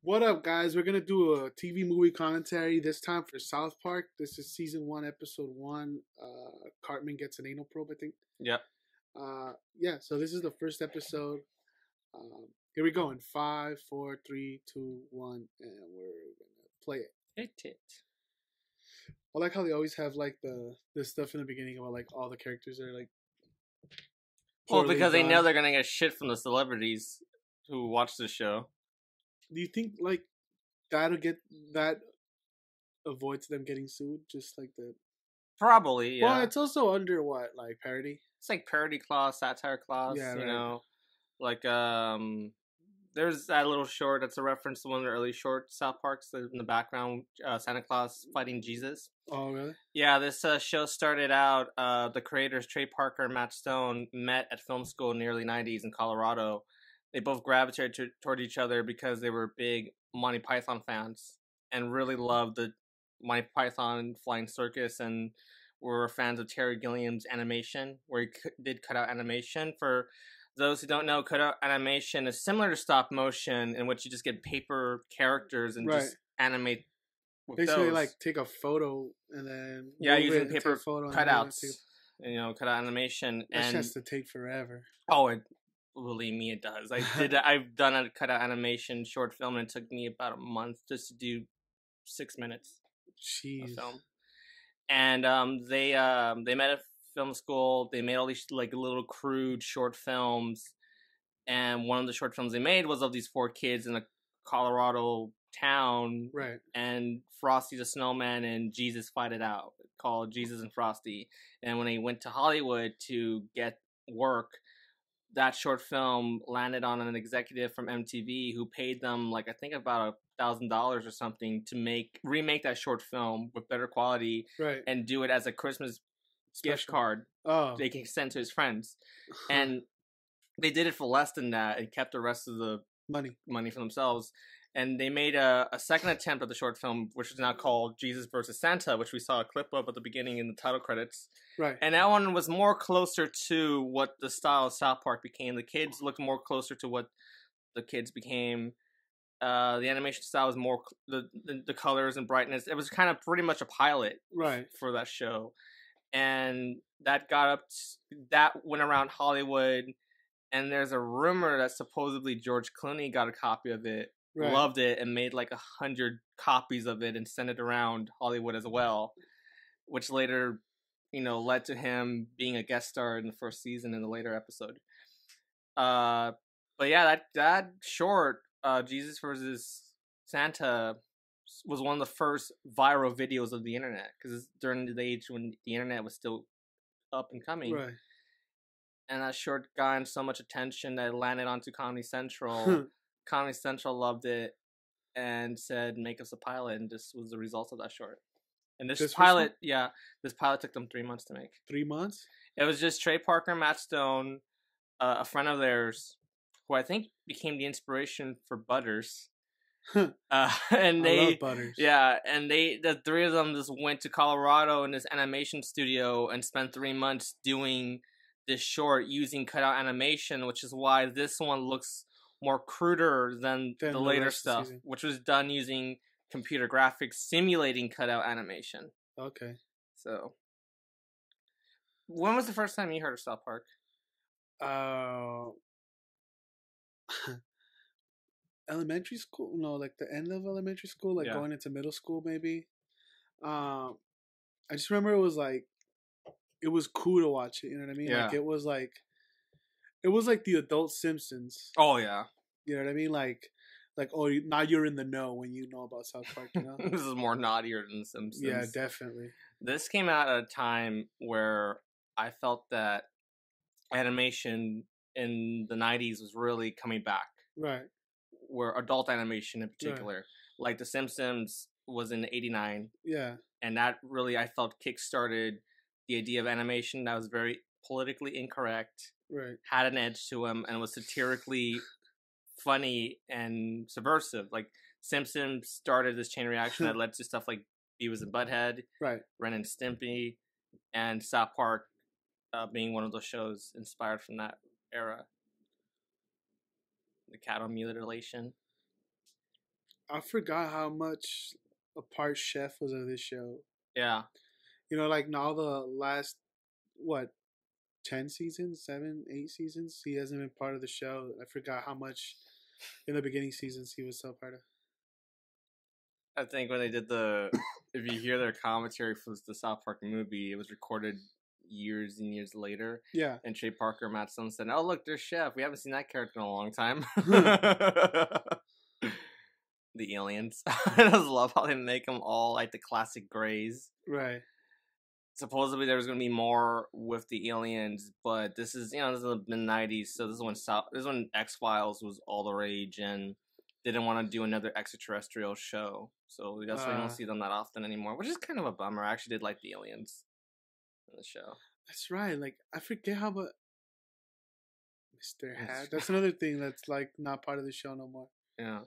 What up, guys? We're gonna do a TV movie commentary this time for South Park. This is season 1, episode 1. Cartman gets an anal probe, I think. Yep. Yeah. So this is the first episode. Here we go in 5, 4, 3, 2, 1, and we're gonna play it. It. I like how they always have like the stuff in the beginning about like all the characters are like. Well, because they know drawn. they're gonna get shit from the celebrities who watch the show. Do you think like that avoids them getting sued? Just like the. Probably, yeah. Well, it's also under what, like parody? It's like parody clause, satire clause, Yeah, you right. know. Like, there's that little short that's a reference to one of the early short South Parks in the background, Santa Claus fighting Jesus. Oh, really? Yeah, this show started out, the creators, Trey Parker and Matt Stone, met at film school in the early 90s in Colorado. They both gravitated toward each other because they were big Monty Python fans and really loved the Monty Python Flying Circus and were fans of Terry Gilliam's animation, where he did cutout animation. For those who don't know, cutout animation is similar to stop motion, in which you just get paper characters and just animate with basically those. like take a photo and then using paper photo cutouts, cutout animation. That has to take forever. Oh, believe me, it does. I've done a cutout animation short film, and it took me about a month just to do 6 minutes of film. And they met at film school. They made all these like little crude short films, and one of the short films they made was of these 4 kids in a Colorado town, right? And Frosty the Snowman and Jesus fight it out, called Jesus and Frosty. And when they went to Hollywood to get work, that short film landed on an executive from MTV who paid them like I think about $1,000 or something to remake that short film with better quality, right? And do it as a Christmas gift card they can send to his friends. And they did it for less than that and kept the rest of the money for themselves. And they made a second attempt at the short film, which is now called Jesus versus Santa, which we saw a clip of at the beginning in the title credits. Right. And that one was more closer to what the style of South Park became. The kids looked more closer to what the kids became. The animation style was more the colors and brightness. It was kind of pretty much a pilot, right, for that show. And that went around Hollywood. And there's a rumor that supposedly George Clooney got a copy of it. Right. Loved it and made like 100 copies of it and sent it around Hollywood as well, which later, led to him being a guest star in the first season in the later episode. But yeah, that short, Jesus versus Santa, was one of the first viral videos of the internet, because during the age when the internet was still up and coming. Right. And that short got so much attention that it landed onto Comedy Central. Comedy Central loved it and said, make us a pilot, and this was the result of that short. And this pilot took them 3 months to make. 3 months? It was just Trey Parker and Matt Stone, a friend of theirs, who I think became the inspiration for Butters. And I love Butters. Yeah, and the 3 of them just went to Colorado in this animation studio and spent 3 months doing this short using cutout animation, which is why this one looks more cruder than the later stuff, which was done using computer graphics simulating cutout animation. Okay. So, when was the first time you heard of South Park? Elementary school? No, like the end of elementary school, like going into middle school, maybe. I just remember it was cool to watch it. You know what I mean? Yeah. Like it was like the Adult Simpsons. Oh yeah. You know what I mean? Like now you're in the know when you know about South Park. You know, this is more naughtier than The Simpsons. Yeah, definitely. This came out at a time where I felt that animation in the 90s was really coming back. Right. Where adult animation in particular, like The Simpsons was in '89. Yeah. And that really, I felt, kickstarted the idea of animation that was very politically incorrect. Right. Had an edge to him and was satirically funny and subversive. Like Simpsons started this chain reaction that led to stuff like Beavis and Butthead, right, Ren and Stimpy, and South Park being one of those shows inspired from that era. The cattle mutilation. I forgot how much a part Chef was of this show. Yeah. You know, like now the last, what, 10 seasons, 7, 8 seasons, he hasn't been part of the show. I forgot how much in the beginning seasons he was so part of. I think when they did if you hear their commentary for the South Park movie, it was recorded years and years later. Yeah. And Trey Parker and Matt Stone said, "Oh, look, there's Chef. We haven't seen that character in a long time." The aliens. I just love how they make them all like the classic grays. Right. Supposedly there was going to be more with the aliens, but this is the mid-90s, so this is when X-Files was all the rage and they didn't want to do another extraterrestrial show. So that's why you don't see them that often anymore, which is kind of a bummer. I actually did like the aliens in the show. That's right. Like, I forget how about Mr. Hat. That's another thing that's like not part of the show no more. Yeah.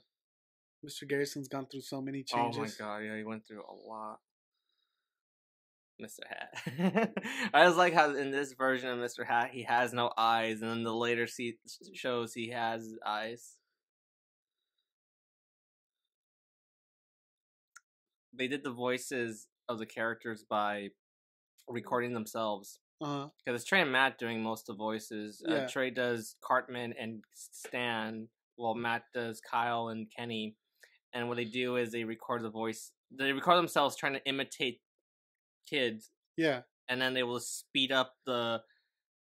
Mr. Garrison's gone through so many changes. Oh my god, yeah, he went through a lot. Mr. Hat. I just like how in this version of Mr. Hat he has no eyes, and then the later shows he has eyes. They did the voices of the characters by recording themselves. Because it's Trey and Matt doing most of the voices. Yeah. Trey does Cartman and Stan, while Matt does Kyle and Kenny. And what they do is they record the voice. They record themselves trying to imitate kids. Yeah. And then they will speed up the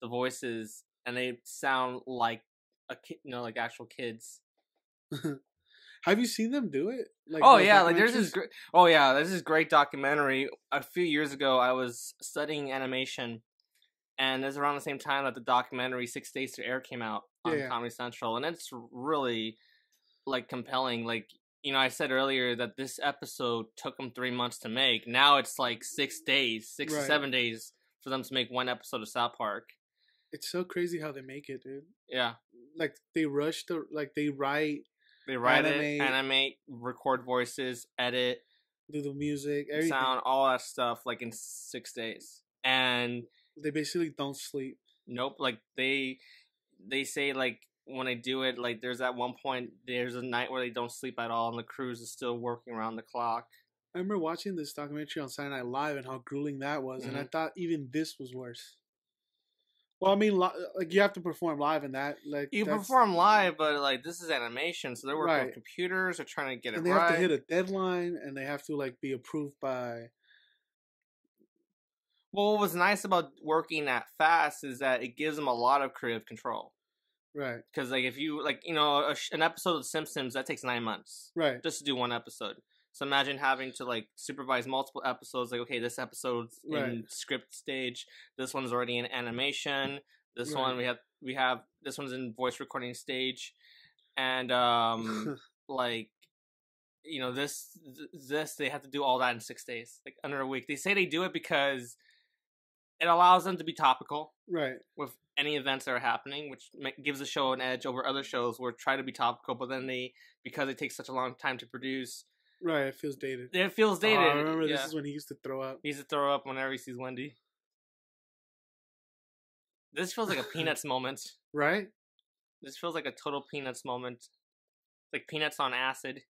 voices, and they sound like a kid, like actual kids. Have you seen them do it? Like, there's this great documentary. A few years ago, I was studying animation, and it's around the same time that the documentary 6 Days to Air came out on Comedy Central, and it's really like compelling. Like, I said earlier that this episode took them 3 months to make. Now it's like 6 days, 6 to 7 days for them to make one episode of South Park. It's so crazy how they make it, dude. Yeah, like they rush they write. They write animate, record voices, edit, do the music, everything. Sound, all that stuff, like in 6 days. And they basically don't sleep. Nope. Like they say, like when they do it, like there's at one point there's a night where they don't sleep at all, and the crews is still working around the clock. I remember watching this documentary on Saturday Night Live and how grueling that was, and I thought even this was worse. Well, I mean, like you have to perform live in that. Like you perform live, but like this is animation, so they're working with computers. They're trying to get it right. And they have to hit a deadline, and they have to like be approved by. Well, what was nice about working that fast is that it gives them a lot of creative control. Right. Because like if you an episode of Simpsons that takes 9 months. Right. Just to do one episode. So imagine having to like supervise multiple episodes. Like, okay, this episode's in script stage. This one's already in animation. This one we have this one's in voice recording stage, and like this they have to do all that in 6 days, like under a week. They say they do it because it allows them to be topical, right, with any events that are happening, which gives the show an edge over other shows where try to be topical, but then because it takes such a long time to produce. Right, it feels dated. It feels dated. I remember this is when he used to throw up. He used to throw up whenever he sees Wendy. This feels like a Peanuts moment. Right? This feels like a total Peanuts moment. Like Peanuts on acid.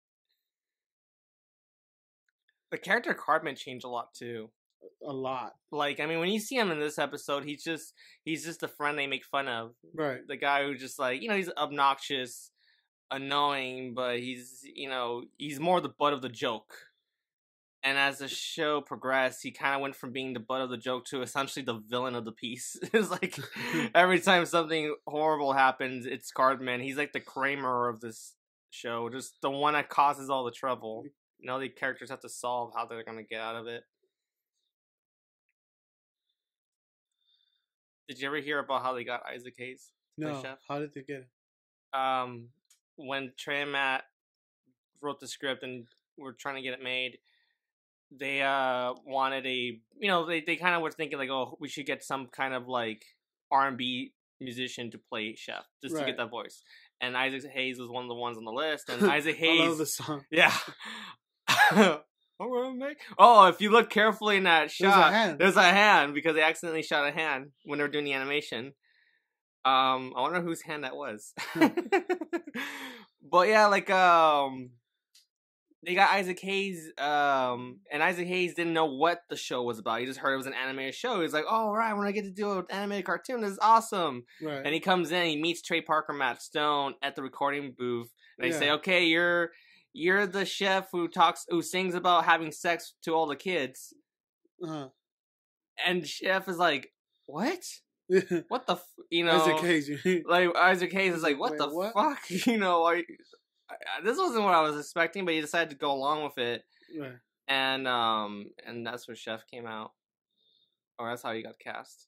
The character Cartman changed a lot too. A lot. Like, I mean, when you see him in this episode, he's just the friend they make fun of. Right. The guy who just like, he's obnoxious, annoying, but he's more the butt of the joke. And as the show progressed, he kind of went from being the butt of the joke to essentially the villain of the piece. It's like every time something horrible happens, it's Cartman. He's like the Kramer of this show, just the one that causes all the trouble. The characters have to solve how they're going to get out of it. Did you ever hear about how they got Isaac Hayes? No. Chef? How did they get it? When Trey and Matt wrote the script and were trying to get it made, they wanted they kind of were thinking like, oh, we should get some kind of like R&B musician to play Chef just to get that voice. And Isaac Hayes was one of the ones on the list. And Isaac Hayes, I love the song. Yeah. Oh, if you look carefully in that shot, there's a hand because they accidentally shot a hand when they were doing the animation. I wonder whose hand that was. But yeah, like they got Isaac Hayes, and Isaac Hayes didn't know what the show was about. He just heard it was an animated show. He's like, "Oh, right, when I get to do an animated cartoon, this is awesome." Right. And he comes in, he meets Trey Parker, Matt Stone at the recording booth, and they say, "Okay, you're the chef who sings about having sex to all the kids." And Chef is like, "What? What the Isaac Hayes, like Isaac Hayes is like, "What the fuck?" Like. This wasn't what I was expecting, but he decided to go along with it, right. And that's where Chef came out, or that's how he got cast.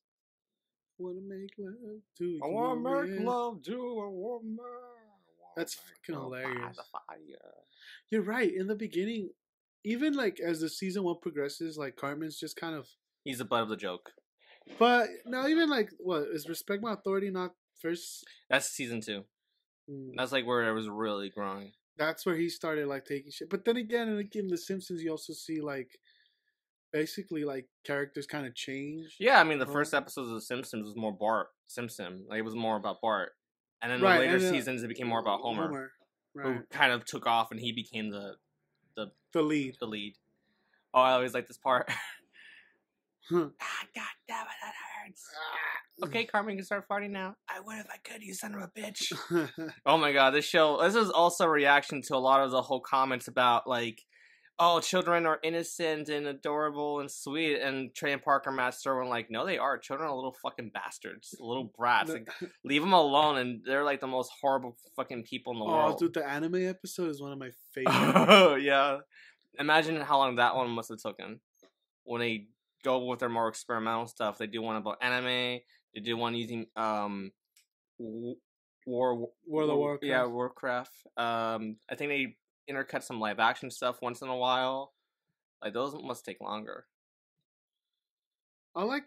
Wanna make love to I wanna make love to a woman. That's fucking hilarious. You're right. In the beginning, even like as the season 1 progresses, like Cartman's just kind of he's the butt of the joke. But now even like what is Respect My Authority not first? That's season 2. That's like where it was really growing. That's where he started like taking shit. But then again, in The Simpsons, you also see like basically like characters kind of change. Yeah, I mean the first episodes of The Simpsons was more Bart Simpson. Like it was more about Bart, and then the later seasons it became more about Homer, who kind of took off and he became the lead. The lead. Oh, I always like this part. God damn it, that hurts. Okay, Carmen, you can start farting now. I would if I could, you son of a bitch. Oh my god, this was also a reaction to a lot of the whole comments about, like, oh, children are innocent and adorable and sweet, and Trey and Parker, Matt Stone were like, no, they are. Children are little fucking bastards, little brats. Like, leave them alone, and they're like the most horrible fucking people in the world. Oh, dude, the anime episode is one of my favorites. Oh, yeah. Imagine how long that one must have taken. When they go with their more experimental stuff, they do one about anime. They do one using Warcraft. Yeah, Warcraft. I think they intercut some live action stuff once in a while. Like those must take longer. I like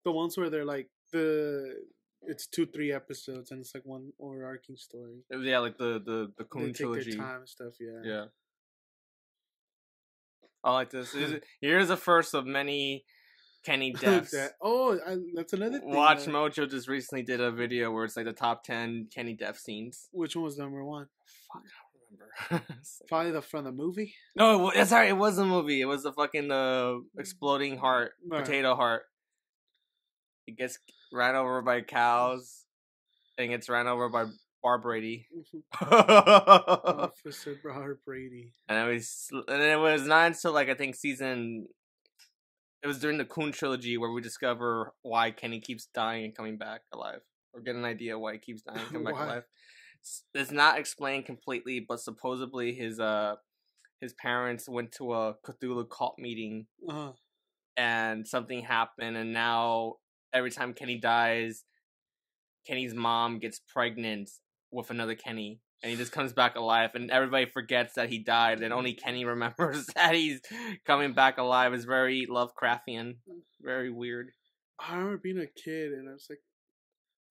the ones where they're like it's 2-3 episodes and it's like one overarching story. Yeah, like the Coon trilogy. Take their time and stuff. Yeah. Yeah. I like this. Here's the first of many Kenny deaths. That's another thing. Watch Mojo just recently did a video where it's like the top 10 Kenny death scenes. Which one was number 1? Fuck, I don't remember. Probably from the movie? No, sorry, it was a movie. It was the fucking exploding heart, potato heart. He gets ran over by cows and gets ran over by Bar Brady. Officer Bar Brady. And it was not until like I think it was during the Coon trilogy where we discover why Kenny keeps dying and coming back alive, or get an idea why he keeps dying and coming back alive. It's not explained completely, but supposedly his parents went to a Cthulhu cult meeting, and something happened, and now every time Kenny dies, Kenny's mom gets pregnant with another Kenny, and he just comes back alive, and everybody forgets that he died, and only Kenny remembers that he's coming back alive. It's very Lovecraftian, very weird. I remember being a kid, and I was like,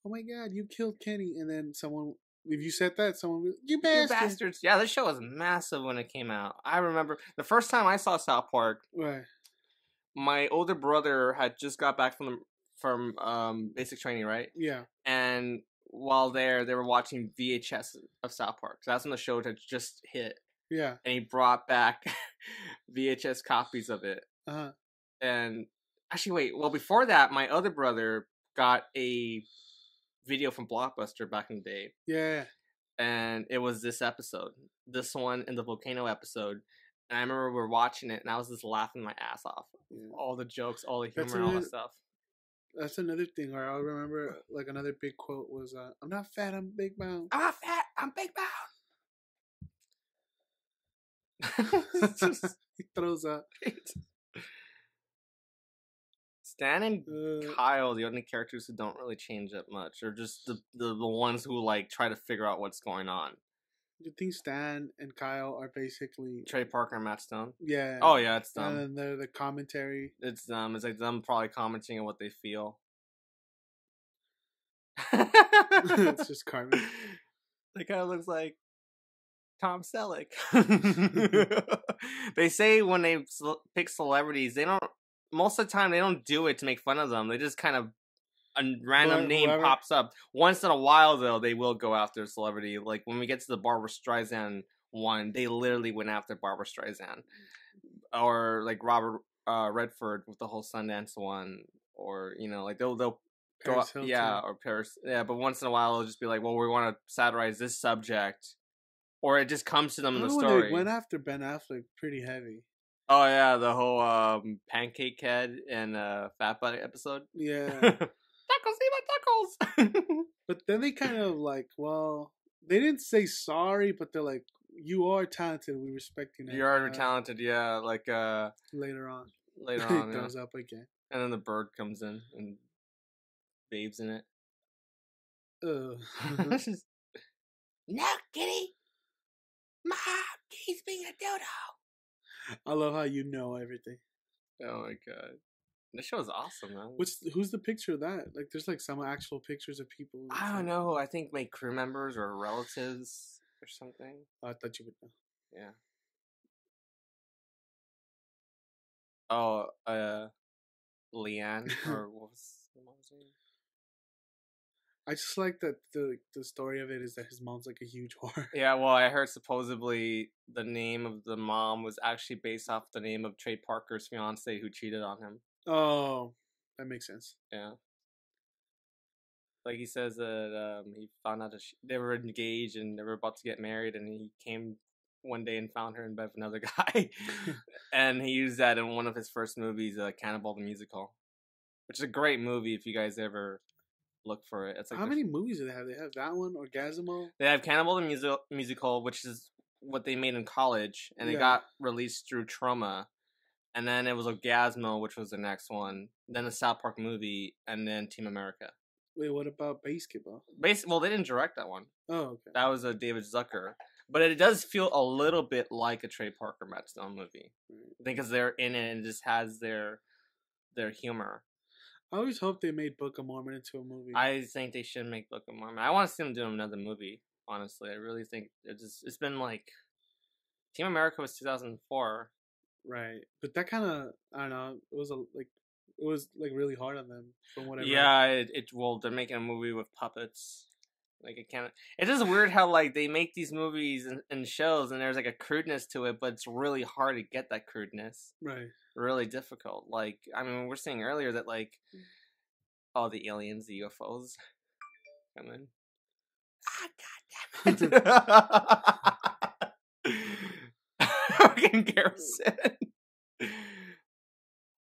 oh my god, you killed Kenny, and then someone, if you said that, someone would, you bastards. Yeah, this show was massive when it came out. I remember the first time I saw South Park, my older brother had just got back from basic training, right? Yeah. And while there, they were watching VHS of South Park. So that's when the show had just hit. Yeah. And he brought back VHS copies of it. And actually, wait. Well, before that, my other brother got a video from Blockbuster back in the day. Yeah. And it was this episode. This one in the volcano episode. And I remember we were watching it, and I was just laughing my ass off. Yeah. All the jokes, all the humor, all that stuff. That's another thing where I remember, like, another big quote was, I'm not fat, I'm big boned. I'm not fat, I'm big boned. He throws up. Stan and Kyle, the only characters who don't really change that much, are just the ones who, like, try to figure out what's going on. You think Stan and Kyle are basically Trey Parker and Matt Stone? Yeah. Oh yeah, it's them. And then they're the commentary. It's them. It's like them probably commenting on what they feel. It's just Carmen. They kind of looks like Tom Selleck. They say when they pick celebrities, they don't. Most of the time, they don't do it to make fun of them. They just kind of. A random name pops up. Once in a while, though, they will go after a celebrity. Like when we get to the Barbra Streisand one, they literally went after Barbara Streisand, or like Robert Redford with the whole Sundance one, or like they'll go up, or Paris, but once in a while they'll just be like, well, we want to satirize this subject, or it just comes to them in the story. They went after Ben Affleck pretty heavy. Oh yeah, the whole pancake head and fat butt episode. Yeah. Tacos, eat my tacos. But then they kind of they didn't say sorry, but they're like, you are talented. We respect you. You are talented, yeah. Like later on, it goes up again, and then the bird comes in and babes in it. No, kitty. Mom, he's being a dodo. I love how you know everything. Oh my god. This show is awesome, man. Who's the picture of that? Like, there's like some actual pictures of people. I don't know. I think like crew members or relatives or something. I thought you would know. Yeah. Oh, Leanne, or what was the mom's name? I just like that the story of it is that his mom's like a huge whore. Yeah, well, I heard supposedly the name of the mom was actually based off the name of Trey Parker's fiance who cheated on him. Oh, that makes sense. Yeah. Like he says that he found out that they were engaged and they were about to get married, and he came one day and found her in bed with another guy. And he used that in one of his first movies, Cannibal the Musical, which is a great movie if you guys ever look for it. It's like how many movies do they have? They have that one, Orgasmo. They have Cannibal the Musical, which is what they made in college, and it got released through Trauma. And then it was Orgasmo, which was the next one. Then the South Park movie, and then Team America. Wait, what about Basketball? Well, they didn't direct that one. Oh, okay. That was a David Zucker. But it does feel a little bit like a Trey Parker Matt Stone movie. I think because they're in it and it just has their humor. I always hope they made Book of Mormon into a movie. I think they should make Book of Mormon. I want to see them do another movie, honestly. I really think it's been like... Team America was 2004. Right. But that kind of, I don't know, it was really hard on them from what I read. Yeah, well, they're making a movie with puppets. Like, it can't... It's just weird how, like, they make these movies and shows and there's, like, a crudeness to it, but it's really hard to get that crudeness. Right. Really difficult. Like, I mean, we were saying earlier that, like, all the aliens, the UFOs come in. Ah, goddammit. Fucking Garrison.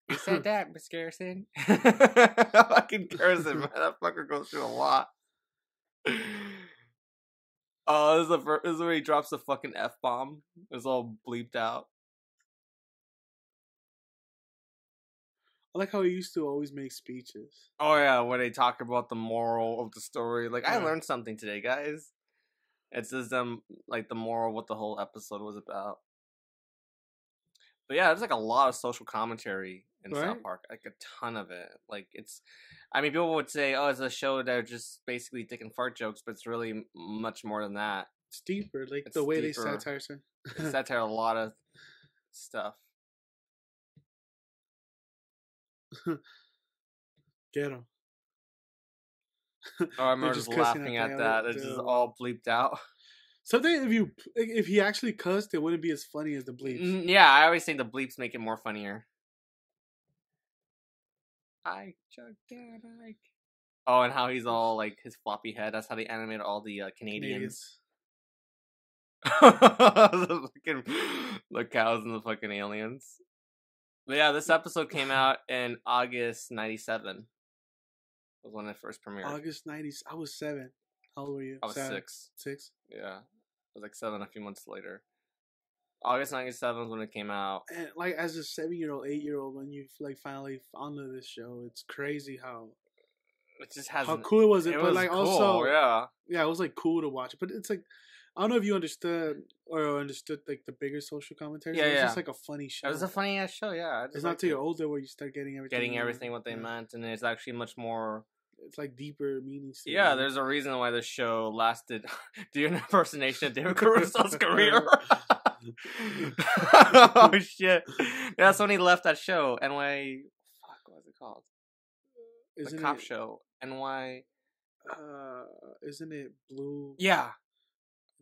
You said that, Miss Garrison. Fucking Garrison, man. That fucker goes through a lot. Oh, this is where he drops the fucking F-bomb. It's all bleeped out. I like how he used to always make speeches. Oh, yeah, when they talk about the moral of the story. Like, I learned something today, guys. It says like, the moral of what the whole episode was about. But yeah, there's like a lot of social commentary in South Park, like a ton of it. Like people would say, "Oh, it's a show that are just basically dick and fart jokes," but it's really much more than that. It's deeper, like it's the way deeper. They satire. They satire a lot of stuff. Get him. Oh, I remember just laughing at that. It's just all bleeped out. Something if he actually cussed, it wouldn't be as funny as the bleeps. Yeah, I always think the bleeps make it more funnier. Oh, and how he's all like his floppy head. That's how they animated all the Canadians. The cows and the fucking aliens. But yeah, this episode came out in August '97. Was when it first premiered. August '90. I was 7. How old were you? I was 6. 6? Yeah. I was like 7 a few months later. August '97 was when it came out. And like as a 7-year-old, 8-year-old, when you like finally found this show, it's crazy how it just has how cool was it? But was like cool, also yeah, it was like cool to watch. But it's like I don't know if you understood like the bigger social commentary. Yeah, it was just like a funny show. It was a funny ass show, yeah. It's not till you're older where you start getting everything. What they meant, and it's actually much more. It's like deeper meanings. Yeah, there's a reason why the show lasted. Do you impersonation of David Caruso's career? Oh shit! That's when he left that show. NY. Fuck, what was it called? The cop show. NY. Isn't it Blue? Yeah.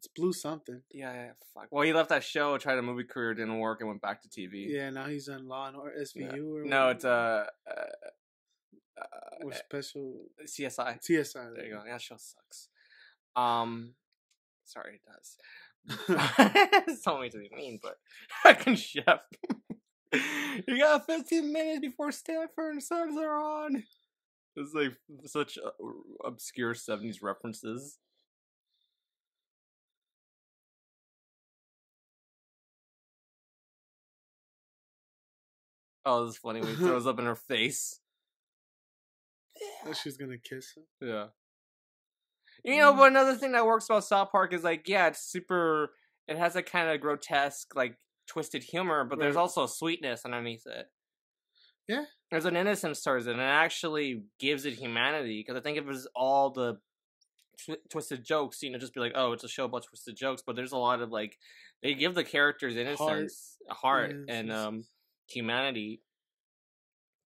It's Blue something. Yeah, fuck. Well, he left that show, tried a movie career, didn't work, and went back to TV. Yeah, now he's on Law and Order, SVU or no, it's or special CSI. CSI. There you go. Yeah, that show sucks. Sorry, it does. It's so mean to be mean, but fucking chef. You got 15 minutes before Stanford and Sons are on. It's like such obscure 70s references. Oh, this is funny when he throws up in her face. Oh, she's gonna kiss him. Yeah. You know, but another thing that works about South Park is like, yeah, it's super. It has a kind of grotesque, like twisted humor, but there's also sweetness underneath it. Yeah, there's an innocence towards it, and it actually gives it humanity. Because I think if it was all the twisted jokes, just be like, oh, it's a show about twisted jokes. But there's a lot of like, they give the characters innocence, heart, and humanity.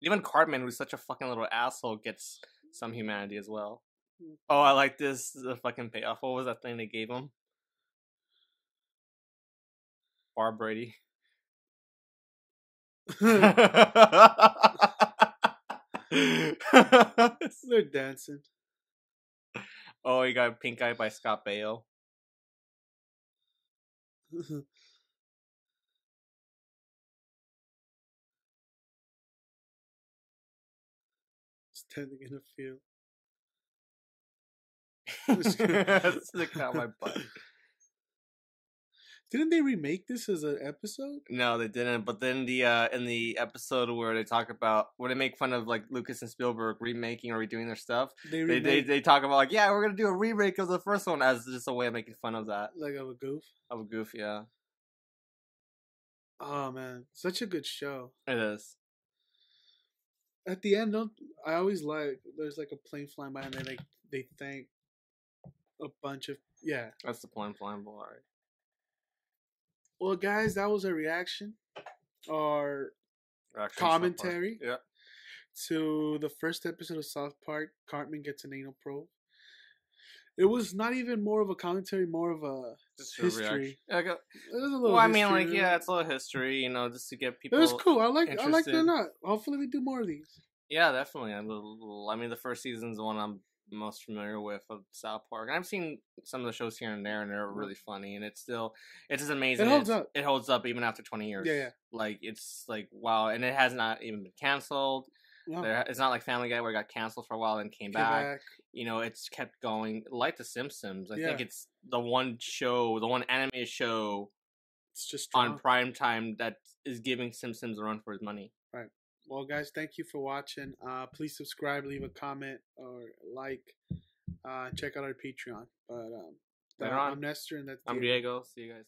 Even Cartman, who's such a fucking little asshole, gets some humanity as well. Oh, I like this. The fucking payoff. What was that thing they gave him? Barb Brady. They're dancing. Oh, you got Pink Eye by Scott Baio. Standing in a field. Sticking out my butt. Didn't they remake this as an episode? No, they didn't. But then in the episode where they talk about where they make fun of like Lucas and Spielberg remaking or redoing their stuff, they talk about like, yeah, we're gonna do a remake of the first one as just a way of making fun of that, like of a goof. Of a goof, yeah. Oh man, such a good show. It is. At the end, I always like there's like a plane flying by and they thank a bunch of That's the plane flying by. Right. Well, guys, that was a reaction or commentary to the first episode of South Park. Cartman gets an anal probe. It was not even more of a commentary, more of a history. It was a little history, it's a little history, just to get people. It was cool. I like it or not. Hopefully, we do more of these. Yeah, definitely. The first season's the one I'm most familiar with of South Park. And I've seen some of the shows here and there, and they're really funny. And it's just amazing. It holds up. It holds up even after 20 years. Yeah. Like it's like wow, and it has not even been canceled. No. It's not like Family Guy where it got canceled for a while and came back. It's kept going. Like The Simpsons, I think it's the one animated show. It's just on prime time that is giving Simpsons a run for his money. Right. Well, guys, thank you for watching. Please subscribe, leave a comment, or like. Check out our Patreon. But I'm Nestor, and I'm Diego. See you guys.